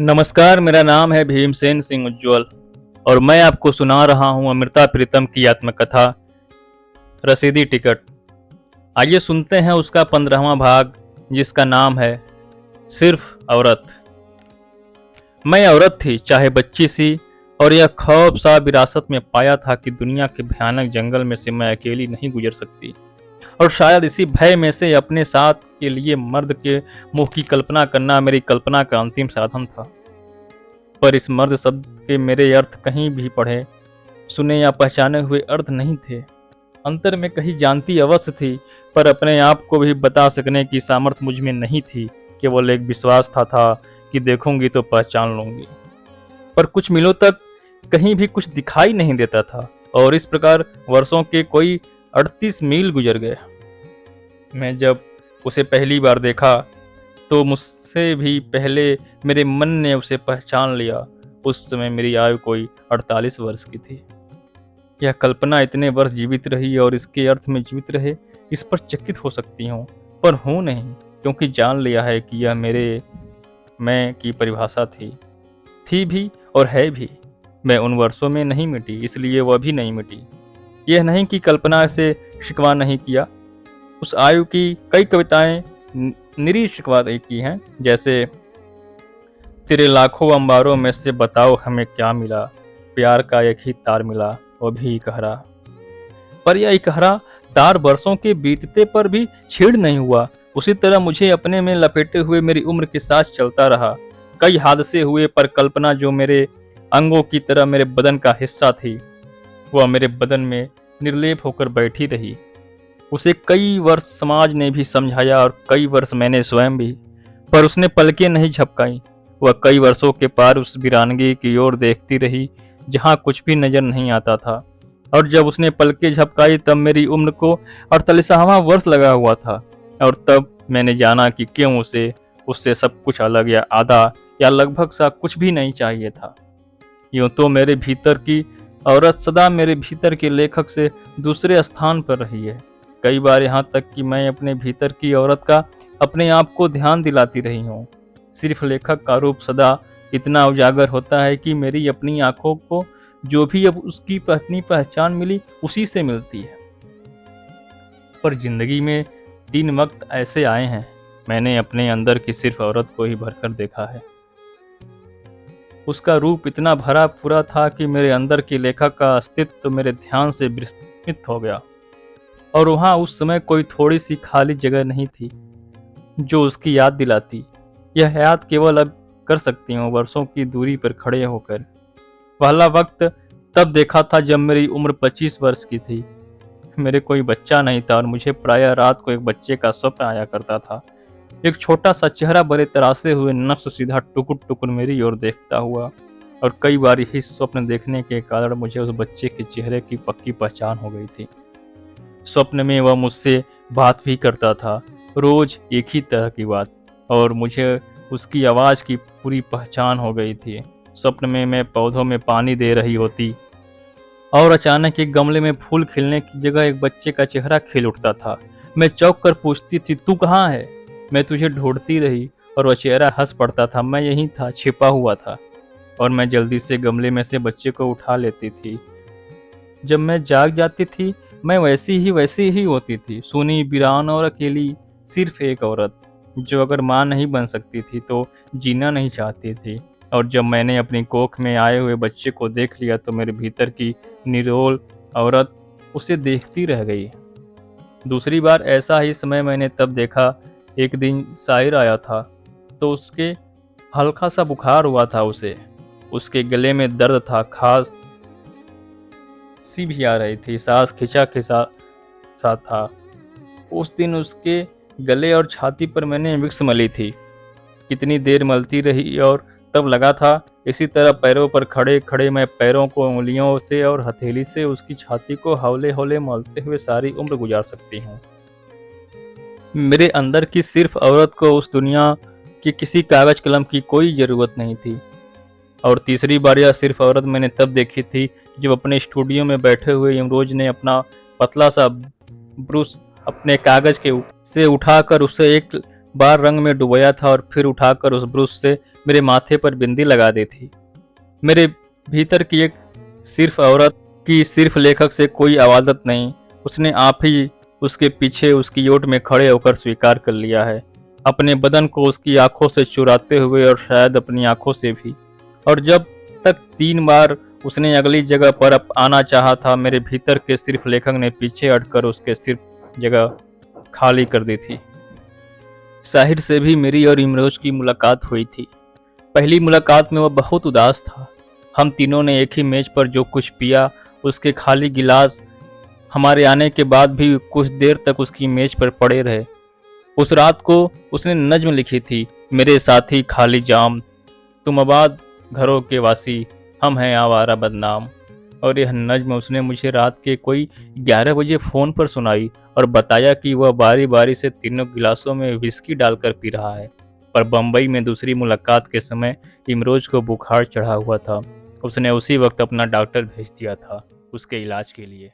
नमस्कार, मेरा नाम है भीमसेन सिंह उज्ज्वल और मैं आपको सुना रहा हूँ अमृता प्रीतम की आत्मकथा रसीदी टिकट। आइए सुनते हैं उसका 15वां भाग, जिसका नाम है सिर्फ औरत। मैं औरत थी, चाहे बच्ची सी, और यह खौफ सा विरासत में पाया था कि दुनिया के भयानक जंगल में से मैं अकेली नहीं गुजर सकती, और शायद इसी भय में से अपने साथ के लिए मर्द के मुंह की कल्पना करना मेरी कल्पना का अंतिम साधन था। पर इस मर्द शब्द के मेरे अर्थ कहीं भी पढ़े, सुने या पहचाने हुए अर्थ नहीं थे। अंतर में कहीं जानती अवश्य थी, पर अपने आप को भी बता सकने की सामर्थ्य मुझ में नहीं थी। केवल एक विश्वास था कि देखूंगी तो पहचान लूंगी। पर कुछ मिलों तक कहीं भी कुछ दिखाई नहीं देता था, और इस प्रकार वर्षों के कोई 38 मील गुजर गए। मैं जब उसे पहली बार देखा तो मुझसे भी पहले मेरे मन ने उसे पहचान लिया। उस समय मेरी आयु कोई 48 वर्ष की थी। यह कल्पना इतने वर्ष जीवित रही और इसके अर्थ में जीवित रहे, इस पर चकित हो सकती हूँ, पर हूँ नहीं, क्योंकि जान लिया है कि यह मेरे मैं की परिभाषा थी भी और है भी। मैं उन वर्षों में नहीं मिटी, इसलिए वह भी नहीं मिटी। यह नहीं कि कल्पना से शिकवा नहीं किया। उस आयु की कई कविताएं निरी शिकवा की हैं, जैसे तेरे लाखों अंबारों में से बताओ हमें क्या मिला, प्यार का एक ही तार मिला, वो भी इकहरा। पर यह इकहरा तार वर्षों के बीतते पर भी छीड़ नहीं हुआ। उसी तरह मुझे अपने में लपेटे हुए मेरी उम्र के साथ चलता रहा। कई हादसे हुए, पर कल्पना जो मेरे अंगों की तरह मेरे बदन का हिस्सा थी, वह मेरे बदन में निर्लेप होकर बैठी रही। उसे कई वर्ष समाज ने भी समझाया और कई वर्ष मैंने स्वयं भी, पर उसने पलकें नहीं झपकाई। वह कई वर्षों के पार उस वीरांगी की ओर देखती रही जहां कुछ भी नजर नहीं आता था, और जब उसने पलकें झपकाई तब मेरी उम्र को 48वां वर्ष लगा हुआ था। और तब मैंने जाना कि क्यों उसे उससे सब कुछ अलग या आधा या लगभग सा कुछ भी नहीं चाहिए था। यूं तो मेरे भीतर की औरत सदा मेरे भीतर के लेखक से दूसरे स्थान पर रही है। कई बार यहाँ तक कि मैं अपने भीतर की औरत का अपने आप को ध्यान दिलाती रही हूँ। सिर्फ लेखक का रूप सदा इतना उजागर होता है कि मेरी अपनी आंखों को जो भी अब उसकी अपनी पहचान मिली उसी से मिलती है। पर जिंदगी में 3 वक्त ऐसे आए हैं, मैंने अपने अंदर की सिर्फ औरत को ही भरकर देखा है। उसका रूप इतना भरा पूरा था कि मेरे अंदर के लेखक का अस्तित्व मेरे ध्यान से विस्मृत हो गया, और वहां उस समय कोई थोड़ी सी खाली जगह नहीं थी जो उसकी याद दिलाती। यह याद केवल अब कर सकती हूँ वर्षों की दूरी पर खड़े होकर। पहला वक्त तब देखा था जब मेरी उम्र 25 वर्ष की थी। मेरे कोई बच्चा नहीं था और मुझे प्रायः रात को एक बच्चे का स्वप्न आया करता था। एक छोटा सा चेहरा बड़े तरासे हुए नफ्स सीधा टुकुर टुकुर मेरी ओर देखता हुआ, और कई बार यही स्वप्न देखने के कारण मुझे उस बच्चे के चेहरे की पक्की पहचान हो गई थी। स्वप्न में वह मुझसे बात भी करता था, रोज एक ही तरह की बात, और मुझे उसकी आवाज़ की पूरी पहचान हो गई थी। स्वप्न में मैं पौधों में पानी दे रही होती, और अचानक एक गमले में फूल खिलने की जगह एक बच्चे का चेहरा खिल उठता था। मैं चौंक कर पूछती थी, तू कहाँ है? मैं तुझे ढूंढती रही, और वह चेहरा हंस पड़ता था। मैं यहीं था, छिपा हुआ था, और मैं जल्दी से गमले में से बच्चे को उठा लेती थी। जब मैं जाग जाती थी, मैं वैसी ही होती थी, सूनी, वीरान और अकेली। सिर्फ एक औरत जो अगर माँ नहीं बन सकती थी तो जीना नहीं चाहती थी। और जब मैंने अपनी कोख में आए हुए बच्चे को देख लिया तो मेरे भीतर की निरोल औरत उसे देखती रह गई। दूसरी बार ऐसा ही समय मैंने तब देखा। एक दिन शायर आया था तो उसके हल्का सा बुखार हुआ था। उसके गले में दर्द था, खांस सी भी आ रही थी, सांस खिंचा सा था। उस दिन उसके गले और छाती पर मैंने विक्स मली थी। कितनी देर मलती रही, और तब लगा था इसी तरह पैरों पर खड़े खड़े मैं पैरों को उंगलियों से और हथेली से उसकी छाती को हौले हौले मलते हुए सारी उम्र गुजार सकती हूँ। मेरे अंदर की सिर्फ औरत को उस दुनिया की किसी कागज कलम की कोई ज़रूरत नहीं थी। और तीसरी बार यह सिर्फ औरत मैंने तब देखी थी जब अपने स्टूडियो में बैठे हुए यमरोज ने अपना पतला सा ब्रश अपने कागज के से उठाकर उसे एक बार रंग में डुबोया था और फिर उठाकर उस ब्रश से मेरे माथे पर बिंदी लगा दी थी। मेरे भीतर की एक सिर्फ औरत की सिर्फ लेखक से कोई आवाज़त नहीं, उसने आप ही उसके पीछे उसकी ओट में खड़े होकर स्वीकार कर लिया है, अपने बदन को उसकी आंखों से चुराते हुए और शायद अपनी आंखों से भी। और जब तक 3 बार उसने अगली जगह पर आना चाहा था, मेरे भीतर के सिर्फ लेखक ने पीछे हटकर उसके सिर्फ जगह खाली कर दी थी। साहिर से भी मेरी और इमरोज की मुलाकात हुई थी। पहली मुलाकात में वह बहुत उदास था। हम तीनों ने एक ही मेज पर जो कुछ पिया, उसके खाली गिलास हमारे आने के बाद भी कुछ देर तक उसकी मेज पर पड़े रहे। उस रात को उसने नज्म लिखी थी, मेरे साथी खाली जाम, तुम आबाद घरों के वासी, हम हैं आवारा बदनाम। और यह नज्म उसने मुझे रात के कोई 11 बजे फ़ोन पर सुनाई और बताया कि वह बारी बारी से तीनों गिलासों में विस्की डालकर पी रहा है। पर बम्बई में दूसरी मुलाकात के समय इमरोज को बुखार चढ़ा हुआ था। उसने उसी वक्त अपना डॉक्टर भेज दिया था उसके इलाज के लिए।